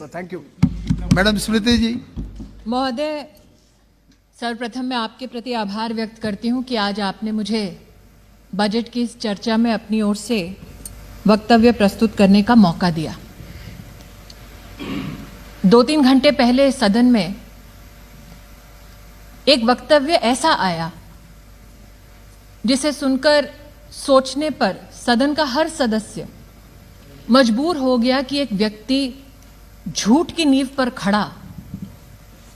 Thank you. Madam स्मृति जी। महोदय, सर्वप्रथम मैं आपके प्रति आभार व्यक्त करती हूं कि आज आपने मुझे बजट की इस चर्चा में अपनी ओर से वक्तव्य प्रस्तुत करने का मौका दिया। 2-3 घंटे पहले सदन में एक वक्तव्य ऐसा आया जिसे सुनकर सोचने पर सदन का हर सदस्य मजबूर हो गया कि एक व्यक्ति झूठ की नींव पर खड़ा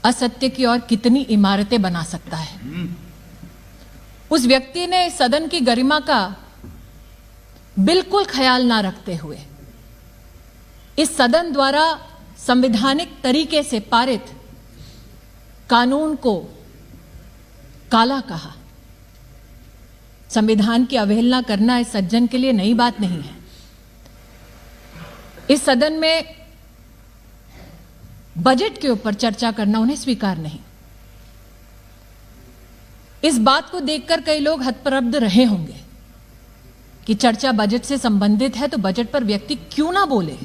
असत्य की और कितनी इमारतें बना सकता है। उस व्यक्ति ने सदन की गरिमा का बिल्कुल ख्याल ना रखते हुए इस सदन द्वारा संवैधानिक तरीके से पारित कानून को काला कहा। संविधान की अवहेलना करना इस सज्जन के लिए नई बात नहीं है। इस सदन में बजट के ऊपर चर्चा करना उन्हें स्वीकार नहीं। इस बात को देखकर कई लोग हतप्रभ रहे होंगे कि चर्चा बजट से संबंधित है तो बजट पर व्यक्ति क्यों ना बोले,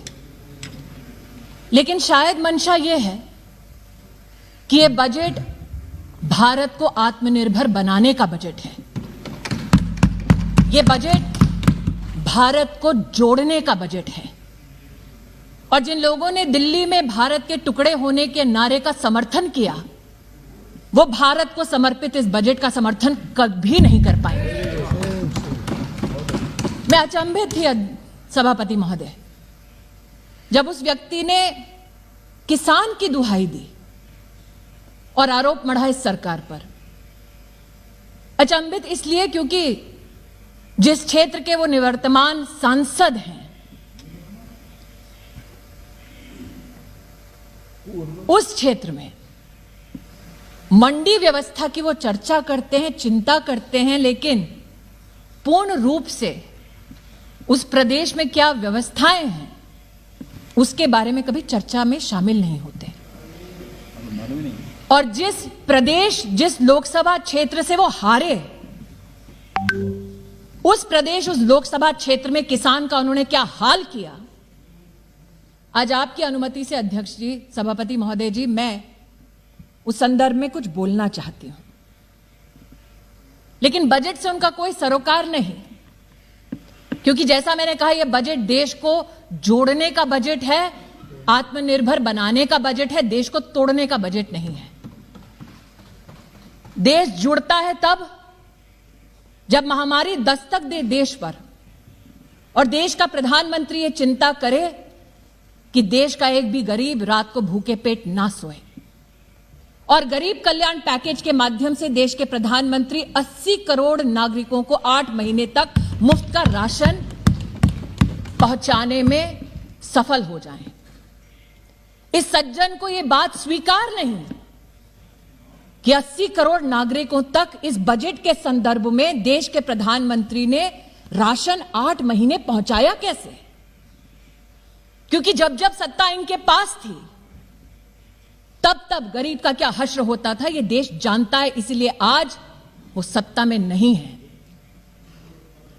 लेकिन शायद मंशा यह है कि यह बजट भारत को आत्मनिर्भर बनाने का बजट है। यह बजट भारत को जोड़ने का बजट है। और जिन लोगों ने दिल्ली में भारत के टुकड़े होने के नारे का समर्थन किया, वो भारत को समर्पित इस बजट का समर्थन कभी नहीं कर पाएंगे। मैं अचंभित थी सभापति महोदय जब उस व्यक्ति ने किसान की दुहाई दी और आरोप मढ़ा इस सरकार पर। अचंभित इसलिए क्योंकि जिस क्षेत्र के वो निवर्तमान सांसद हैं, उस क्षेत्र में मंडी व्यवस्था की वो चर्चा करते हैं, चिंता करते हैं, लेकिन पूर्ण रूप से उस प्रदेश में क्या व्यवस्थाएं हैं उसके बारे में कभी चर्चा में शामिल नहीं होते। और जिस प्रदेश, जिस लोकसभा क्षेत्र से वो हारे, उस प्रदेश, उस लोकसभा क्षेत्र में किसान का उन्होंने क्या हाल किया, आज आपकी अनुमति से अध्यक्ष जी, सभापति महोदय जी, मैं उस संदर्भ में कुछ बोलना चाहती हूं। लेकिन बजट से उनका कोई सरोकार नहीं, क्योंकि जैसा मैंने कहा, यह बजट देश को जोड़ने का बजट है, आत्मनिर्भर बनाने का बजट है, देश को तोड़ने का बजट नहीं है। देश जुड़ता है तब जब महामारी दस्तक दे देश पर और देश का प्रधानमंत्री ये चिंता करे कि देश का एक भी गरीब रात को भूखे पेट ना सोए। और गरीब कल्याण पैकेज के माध्यम से देश के प्रधानमंत्री 80 करोड़ नागरिकों को 8 महीने तक मुफ्त का राशन पहुंचाने में सफल हो जाएं। इस सज्जन को यह बात स्वीकार नहीं कि 80 करोड़ नागरिकों तक इस बजट के संदर्भ में देश के प्रधानमंत्री ने राशन 8 महीने पहुंचाया कैसे। क्योंकि जब जब सत्ता इनके पास थी तब तब गरीब का क्या हश्र होता था यह देश जानता है, इसलिए आज वो सत्ता में नहीं है।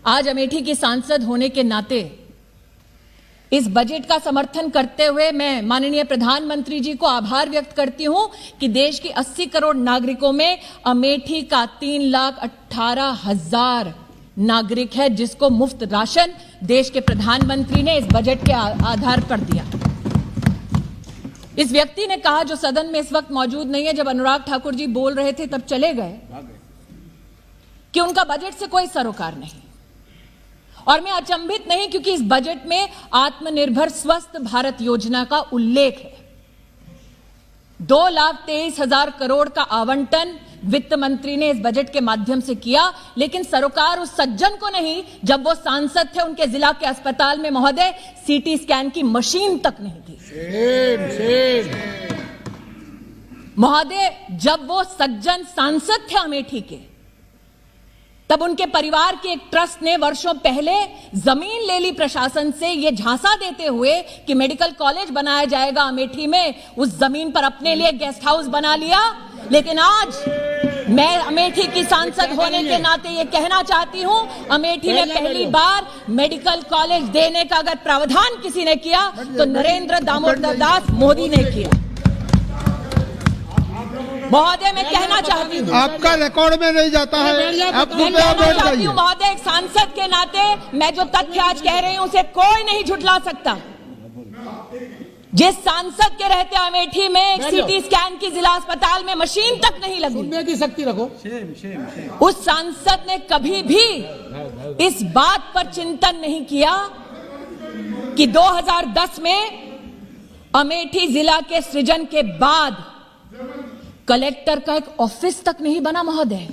आज अमेठी की सांसद होने के नाते इस बजट का समर्थन करते हुए मैं माननीय प्रधानमंत्री जी को आभार व्यक्त करती हूं कि देश की 80 करोड़ नागरिकों में अमेठी का 3,18,000 नागरिक है जिसको मुफ्त राशन देश के प्रधानमंत्री ने इस बजट के आधार पर दिया। इस व्यक्ति ने कहा, जो सदन में इस वक्त मौजूद नहीं है, जब अनुराग ठाकुर जी बोल रहे थे तब चले गए, कि उनका बजट से कोई सरोकार नहीं। और मैं अचंभित नहीं, क्योंकि इस बजट में आत्मनिर्भर स्वस्थ भारत योजना का उल्लेख है। 2,23,000 करोड़ का आवंटन वित्त मंत्री ने इस बजट के माध्यम से किया, लेकिन सरोकार उस सज्जन को नहीं जब वो सांसद थे। उनके जिला के अस्पताल में महोदय सीटी स्कैन की मशीन तक नहीं थी। महोदय, जब वो सज्जन सांसद थे अमेठी के, तब उनके परिवार के एक ट्रस्ट ने वर्षों पहले जमीन ले ली प्रशासन से, यह झांसा देते हुए कि मेडिकल कॉलेज बनाया जाएगा अमेठी में। उस जमीन पर अपने लिए गेस्ट हाउस बना लिया, लेकिन आज मैं अमेठी की सांसद होने के नाते ये कहना चाहती हूं, अमेठी में पहली बार मेडिकल कॉलेज देने का अगर प्रावधान किसी ने किया तो नरेंद्र दामोदर दास मोदी ने किया। महोदय, मैं कहना चाहती हूँ, आपका रिकॉर्ड में नहीं जाता है, आप मैं कहना चाहती हूँ महोदय, एक सांसद के नाते मैं जो तथ्य आज कह रही हूँ उसे कोई नहीं झुठला सकता। जिस सांसद के रहते अमेठी में एक सीटी स्कैन की जिला अस्पताल में मशीन तक नहीं लगी, सुनने की शक्ति रखो, उस सांसद ने कभी भी इस बात पर चिंतन नहीं किया कि 2010 में अमेठी जिला के सृजन के बाद कलेक्टर का एक ऑफिस तक नहीं बना। महोदय,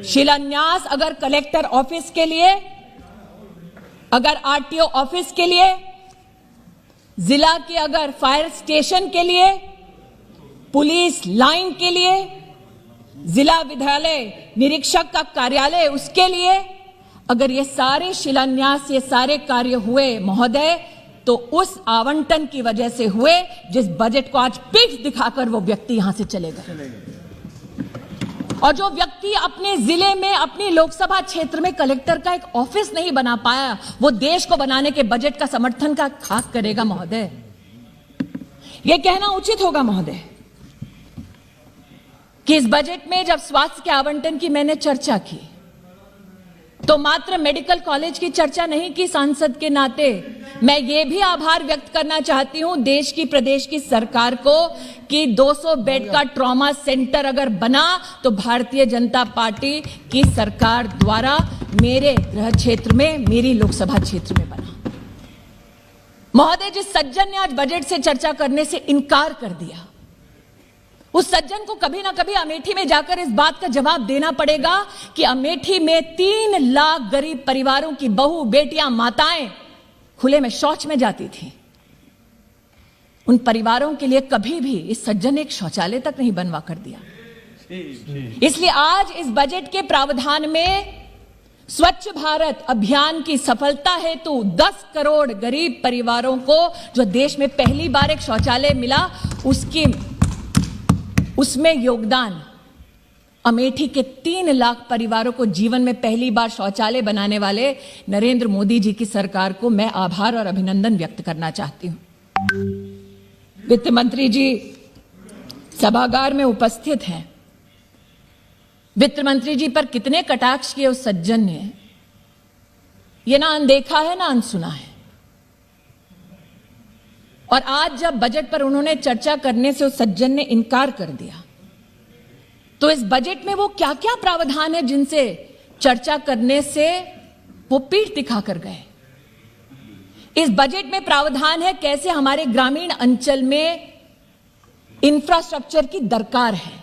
शिलान्यास अगर कलेक्टर ऑफिस के लिए, अगर आरटीओ ऑफिस के लिए, जिला के अगर फायर स्टेशन के लिए, पुलिस लाइन के लिए, जिला विद्यालय निरीक्षक का कार्यालय उसके लिए, अगर ये सारे शिलान्यास, ये सारे कार्य हुए महोदय, तो उस आवंटन की वजह से हुए जिस बजट को आज पीठ दिखाकर वो व्यक्ति यहां से चले गए। और जो व्यक्ति अपने जिले में, अपनी लोकसभा क्षेत्र में कलेक्टर का एक ऑफिस नहीं बना पाया, वो देश को बनाने के बजट का समर्थन का खाक करेगा। महोदय, यह कहना उचित होगा महोदय कि इस बजट में जब स्वास्थ्य के आवंटन की मैंने चर्चा की तो मात्र मेडिकल कॉलेज की चर्चा नहीं की। सांसद के नाते मैं ये भी आभार व्यक्त करना चाहती हूं देश की, प्रदेश की सरकार को कि 200 बेड का ट्रॉमा सेंटर अगर बना तो भारतीय जनता पार्टी की सरकार द्वारा मेरे गृह क्षेत्र में, मेरी लोकसभा क्षेत्र में बना। महोदय, जिस सज्जन ने आज बजट से चर्चा करने से इनकार कर दिया, उस सज्जन को कभी ना कभी अमेठी में जाकर इस बात का जवाब देना पड़ेगा कि अमेठी में 3 लाख गरीब परिवारों की बहू, बेटियां, माताएं खुले में शौच में जाती थी। उन परिवारों के लिए कभी भी इस सज्जन ने एक शौचालय तक नहीं बनवा कर दिया। इसलिए आज इस बजट के प्रावधान में स्वच्छ भारत अभियान की सफलता हेतु 10 करोड़ गरीब परिवारों को जो देश में पहली बार एक शौचालय मिला, उसमें योगदान अमेठी के 3 लाख परिवारों को जीवन में पहली बार शौचालय बनाने वाले नरेंद्र मोदी जी की सरकार को मैं आभार और अभिनंदन व्यक्त करना चाहती हूं। वित्त मंत्री जी सभागार में उपस्थित हैं। वित्त मंत्री जी पर कितने कटाक्ष किए उस सज्जन ने, ये ना अनदेखा है ना अनसुना है। और आज जब बजट पर उन्होंने चर्चा करने से उस सज्जन ने इनकार कर दिया, तो इस बजट में वो क्या क्या प्रावधान है जिनसे चर्चा करने से वो पीठ दिखाकर गए। इस बजट में प्रावधान है कैसे हमारे ग्रामीण अंचल में इंफ्रास्ट्रक्चर की दरकार है।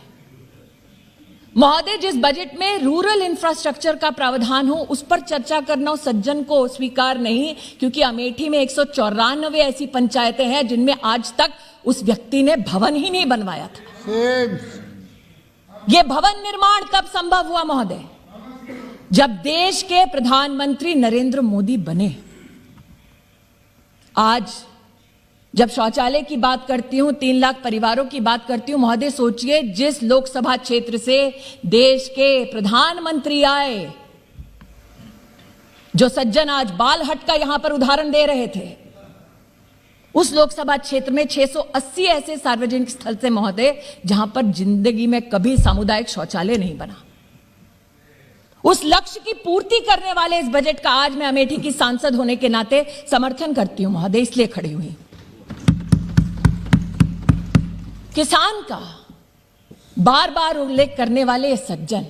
महोदय, जिस बजट में रूरल इंफ्रास्ट्रक्चर का प्रावधान हो उस पर चर्चा करना उस सज्जन को स्वीकार नहीं, क्योंकि अमेठी में 194 ऐसी पंचायतें हैं जिनमें आज तक उस व्यक्ति ने भवन ही नहीं बनवाया था। यह भवन निर्माण कब संभव हुआ महोदय? जब देश के प्रधानमंत्री नरेंद्र मोदी बने। आज जब शौचालय की बात करती हूं, 3 लाख परिवारों की बात करती हूं, महोदय सोचिए जिस लोकसभा क्षेत्र से देश के प्रधानमंत्री आए, जो सज्जन आज बालहट का यहां पर उदाहरण दे रहे थे, उस लोकसभा क्षेत्र में 680 ऐसे सार्वजनिक स्थल थे महोदय जहां पर जिंदगी में कभी सामुदायिक शौचालय नहीं बना। उस लक्ष्य की पूर्ति करने वाले इस बजट का आज मैं अमेठी की सांसद होने के नाते समर्थन करती हूं महोदय, इसलिए खड़ी हुई। किसान का बार बार उल्लेख करने वाले सज्जन,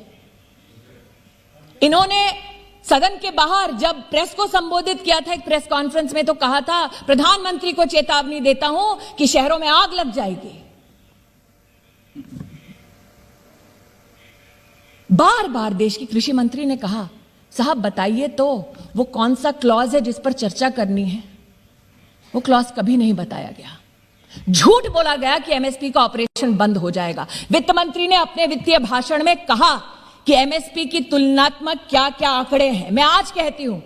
इन्होंने सदन के बाहर जब प्रेस को संबोधित किया था एक प्रेस कॉन्फ्रेंस में, तो कहा था प्रधानमंत्री को चेतावनी देता हूं कि शहरों में आग लग जाएगी। बार बार देश की कृषि मंत्री ने कहा, साहब बताइए तो वो कौन सा क्लॉज है जिस पर चर्चा करनी है। वो क्लॉज कभी नहीं बताया गया। झूठ बोला गया कि एमएसपी का ऑपरेशन बंद हो जाएगा। वित्त मंत्री ने अपने वित्तीय भाषण में कहा कि एमएसपी की तुलनात्मक क्या क्या आंकड़े हैं। मैं आज कहती हूं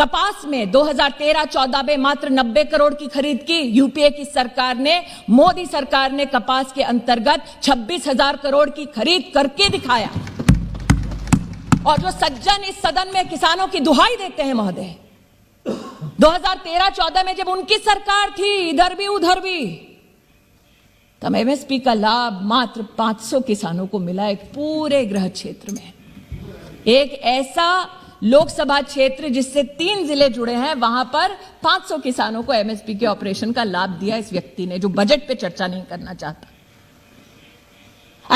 कपास में 2013-14 में मात्र 90 करोड़ की खरीद की यूपीए की सरकार ने, मोदी सरकार ने कपास के अंतर्गत 26,000 करोड़ की खरीद करके दिखाया। और जो सज्जन इस सदन में किसानों की दुहाई देते हैं महोदय, 2013-14 में जब उनकी सरकार थी, इधर भी उधर भी, तब एमएसपी का लाभ मात्र 500 किसानों को मिला एक पूरे गृह क्षेत्र में। एक ऐसा लोकसभा क्षेत्र जिससे 3 जिले जुड़े हैं, वहां पर 500 किसानों को एमएसपी के ऑपरेशन का लाभ दिया इस व्यक्ति ने, जो बजट पे चर्चा नहीं करना चाहता।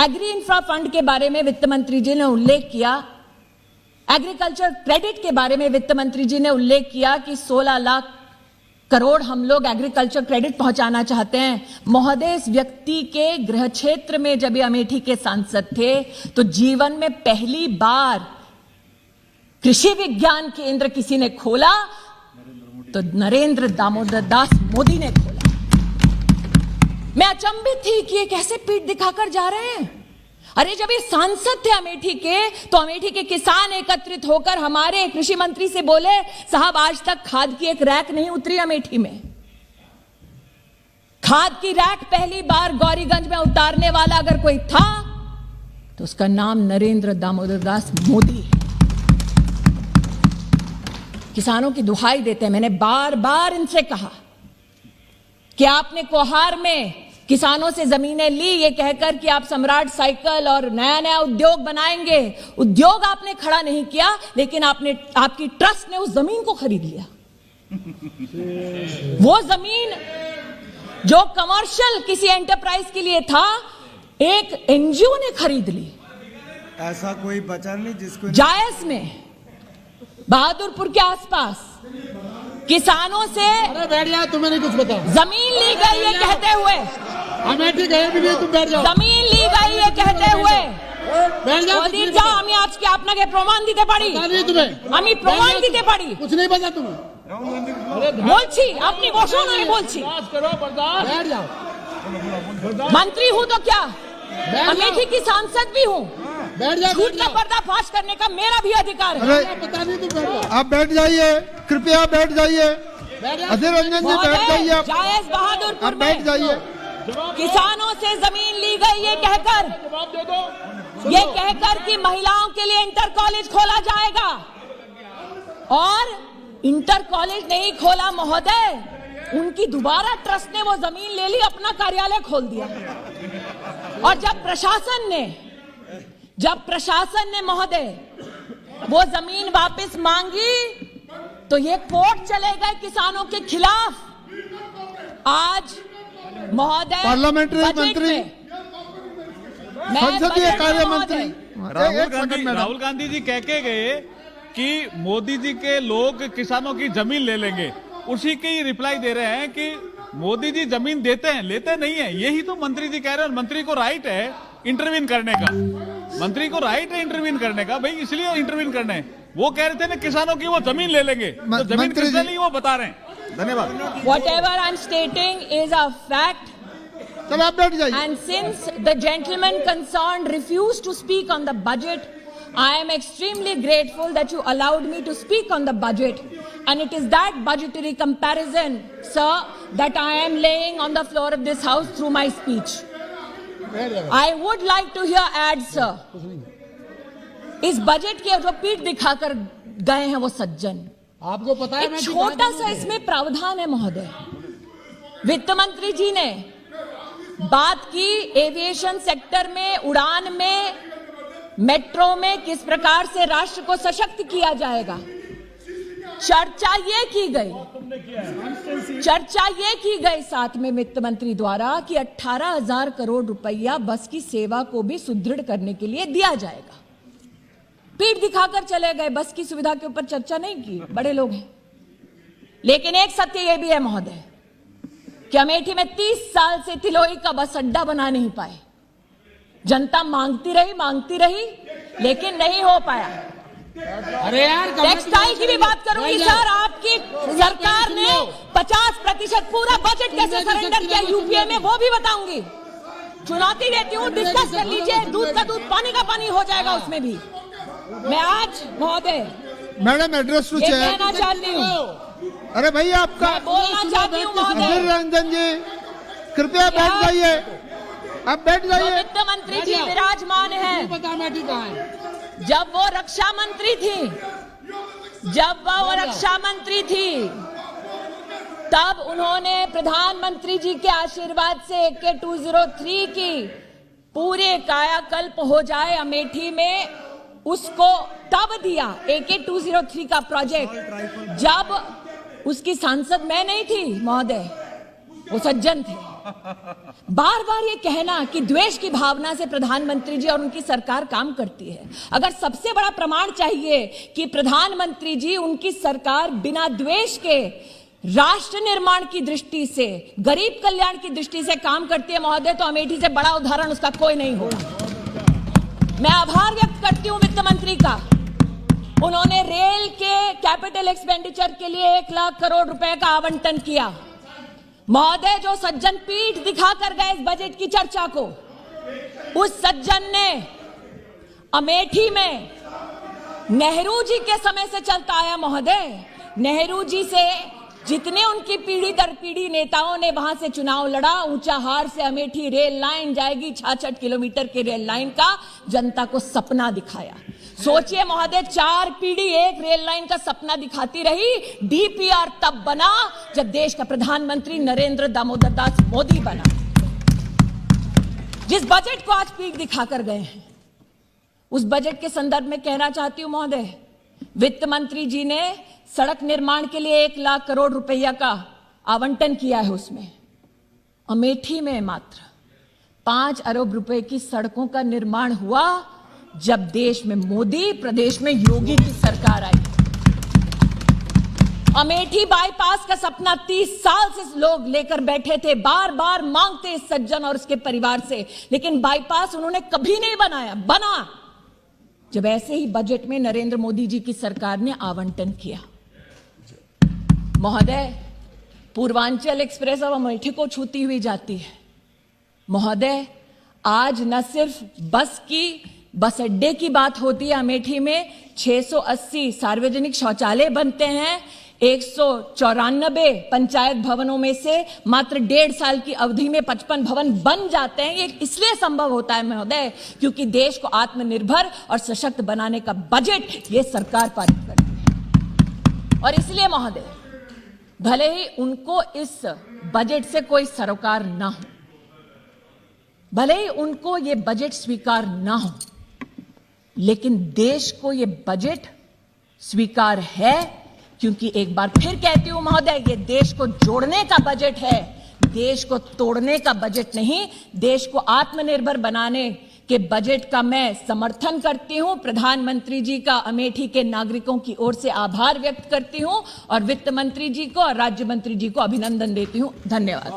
एग्री इंफ्रा फंड के बारे में वित्त मंत्री जी ने उल्लेख किया, एग्रीकल्चर क्रेडिट के बारे में वित्त मंत्री जी ने उल्लेख किया कि 16 लाख करोड़ हम लोग एग्रीकल्चर क्रेडिट पहुंचाना चाहते हैं। महोदय, इस व्यक्ति के गृह क्षेत्र में जब ये अमेठी के सांसद थे तो जीवन में पहली बार कृषि विज्ञान केंद्र किसी ने खोला तो नरेंद्र दामोदर दास मोदी ने खोला। मैं अचंभित थी कि ये कैसे पीठ दिखाकर जा रहे हैं। अरे जब ये सांसद थे अमेठी के, तो अमेठी के किसान एकत्रित होकर हमारे कृषि मंत्री से बोले, साहब आज तक खाद की एक रैक नहीं उतरी अमेठी में। खाद की रैक पहली बार गौरीगंज में उतारने वाला अगर कोई था तो उसका नाम नरेंद्र दामोदर दास मोदी है। किसानों की दुहाई देते हैं। मैंने बार बार इनसे कहा कि आपने कोहार में किसानों से जमीनें ली ये कहकर कि आप सम्राट साइकिल और नया नया उद्योग बनाएंगे। उद्योग आपने खड़ा नहीं किया, लेकिन आपकी ट्रस्ट ने उस जमीन को खरीद लिया। वो जमीन जो कमर्शियल किसी एंटरप्राइज के लिए था, एक एनजीओ ने खरीद ली। ऐसा कोई बचा नहीं जिसको जायज में बहादुरपुर के आसपास किसानों से अरे बैठ जाओ, तुम्हें नहीं कुछ पता। जमीन ली गई ये कहते हुए, अमेठी गए भी नहीं, तुम बैठ जाओ। जमीन ली गई ये कहते हुए बैठ जाओ। मोदी जा আমি আজকে আপনাকে প্রমাণ দিতে পারি। আমি প্রমাণ দিতে পারি। कुछ नहीं पता तुम्हें। বলছি, আপনি বসুন, আমি বলছি। बैठ जाओ। मंत्री हूं तो क्या, अमेठी की सांसद भी हूं। बैठ जाओ। झूठ का पर्दाफाश करने का मेरा भी अधिकार है। अरे पता नहीं, तुम बैठ जाओ। आप बैठ जाइए, कृपया बैठ जाइए। अधीर रंजन जी बैठ जाइए। आप जायज बहादुरपुर आप बैठ में जाइए। किसानों से जमीन ली गई ये कहकर, कि महिलाओं के लिए इंटर कॉलेज खोला जाएगा, और इंटर कॉलेज नहीं खोला महोदय, उनकी दोबारा ट्रस्ट ने वो जमीन ले ली, अपना कार्यालय खोल दिया। और जब प्रशासन ने महोदय वो जमीन वापस मांगी तो ये कोर्ट चले गए किसानों के खिलाफ। आज महोदय पार्लियामेंट्री मंत्री, संसदीय कार्य मंत्री राहुल गांधी जी कह के गए कि मोदी जी के लोग किसानों की जमीन ले लेंगे, उसी की रिप्लाई दे रहे हैं कि मोदी जी जमीन देते हैं, लेते नहीं है। यही तो मंत्री जी कह रहे हैं। मंत्री को राइट है इंटरवीन करने का, मंत्री को राइट है इंटरवीन करने का, भाई इसलिए इंटरवीन करने। वो कह रहे थे ना किसानों की वो जमीन ले लेंगे, तो जमीन किसने ली वो बता रहे हैं। धन्यवाद। Whatever I'm stating is a fact. चलो आप बैठ जाइए। And since the gentleman concerned refused to speak on the budget, I am extremely grateful that you allowed me to speak on the budget. And it is that budgetary comparison, sir, that I am laying on the floor of this house through my speech. I would like to hear ads, sir. इस budget के जो पीठ दिखाकर गए हैं वो सज्जन, आपको पता है, एक छोटा सा इसमें प्रावधान है महोदय। वित्त मंत्री जी ने बात की एविएशन सेक्टर में, उड़ान में, मेट्रो में किस प्रकार से राष्ट्र को सशक्त किया जाएगा। चर्चा ये की गई साथ में वित्त मंत्री द्वारा कि 18,000 करोड़ रुपया बस की सेवा को भी सुदृढ़ करने के लिए दिया जाएगा। पीठ दिखाकर चले गए, बस की सुविधा के ऊपर चर्चा नहीं की। बड़े लोग हैं। लेकिन एक सत्य यह भी है महोदय कि अमेठी में 30 साल से तिलोई का बस अड्डा बना नहीं पाए। जनता मांगती रही, लेकिन नहीं हो पाया। अरे यार, टेक्सटाइल की भी बात करूंगी सर। आपकी सरकार ने 50% पूरा बजट कैसे सरेंडर किया यूपीए में, वो भी बताऊंगी। चुनौती देती हूँ, डिस्कस कर लीजिए। दूध का दूध, पानी का पानी हो जाएगा उसमें भी। मैं आज महोदय मैडम एड्रेस टू ये चेयर। कहना चाहती हूँ, अरे भैया आपका मैं बोलना चाहती हूँ अधीर महोदय। रंजन जी कृपया बैठ जाइए, आप बैठ जो जाइए। वित्त मंत्री जी विराजमान है, पता अमेठी कहाँ है? जब वो रक्षा मंत्री थी, तब उन्होंने प्रधानमंत्री जी के आशीर्वाद से AK-203 की पूरे कायाकल्प हो जाए अमेठी में, उसको तब दिया AK-203 का प्रोजेक्ट, जब उसकी सांसद मैं नहीं थी महोदय, वो सज्जन थे। बार बार ये कहना कि द्वेष की भावना से प्रधानमंत्री जी और उनकी सरकार काम करती है, अगर सबसे बड़ा प्रमाण चाहिए कि प्रधानमंत्री जी, उनकी सरकार बिना द्वेष के राष्ट्र निर्माण की दृष्टि से, गरीब कल्याण की दृष्टि से काम करती है महोदय, तो अमेठी से बड़ा उदाहरण उसका कोई नहीं होगा। मैं आभार व्यक्त करती हूं वित्त मंत्री का, उन्होंने रेल के कैपिटल एक्सपेंडिचर के लिए 1 लाख करोड़ रुपए का आवंटन किया। महोदय, जो सज्जन पीठ दिखाकर गए इस बजट की चर्चा को, उस सज्जन ने अमेठी में नेहरू जी के समय से चलता आया महोदय, नेहरू जी से जितने उनकी पीढ़ी दर पीढ़ी नेताओं ने वहां से चुनाव लड़ा, ऊंचाहार से अमेठी रेल लाइन जाएगी, 66 किलोमीटर की रेल लाइन का जनता को सपना दिखाया। सोचिए महोदय, 4 पीढ़ी एक रेल लाइन का सपना दिखाती रही। DPR तब बना जब देश का प्रधानमंत्री नरेंद्र दामोदर दास मोदी बना। जिस बजट को आज पीठ दिखाकर गए हैं, उस बजट के संदर्भ में कहना चाहती हूं महोदय, वित्त मंत्री जी ने सड़क निर्माण के लिए 1 लाख करोड़ रुपया का आवंटन किया है। उसमें अमेठी में मात्र 5 अरब रुपए की सड़कों का निर्माण हुआ जब देश में मोदी, प्रदेश में योगी की सरकार आई। अमेठी बाईपास का सपना 30 साल से लोग लेकर बैठे थे, बार बार मांगते इस सज्जन और उसके परिवार से, लेकिन बाईपास उन्होंने कभी नहीं बनाया। बना जब ऐसे ही बजट में नरेंद्र मोदी जी की सरकार ने आवंटन किया। महोदय, पूर्वांचल एक्सप्रेस अब अमेठी को छूती हुई जाती है। महोदय, आज न सिर्फ बस अड्डे की बात होती है, अमेठी में 680 सार्वजनिक शौचालय बनते हैं। 194 पंचायत भवनों में से मात्र 1.5 साल की अवधि में 55 भवन बन जाते हैं। ये इसलिए संभव होता है महोदय, क्योंकि देश को आत्मनिर्भर और सशक्त बनाने का बजट ये सरकार पारित करती है। और इसलिए महोदय, भले ही उनको इस बजट से कोई सरोकार ना हो, भले ही उनको ये बजट स्वीकार ना हो, लेकिन देश को ये बजट स्वीकार है, क्योंकि एक बार फिर कहती हूं महोदय, ये देश को जोड़ने का बजट है, देश को तोड़ने का बजट नहीं। देश को आत्मनिर्भर बनाने के बजट का मैं समर्थन करती हूं। प्रधानमंत्री जी का अमेठी के नागरिकों की ओर से आभार व्यक्त करती हूं और वित्त मंत्री जी को और राज्य मंत्री जी को अभिनंदन देती हूं। धन्यवाद।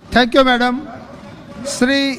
Thank you madam. श्री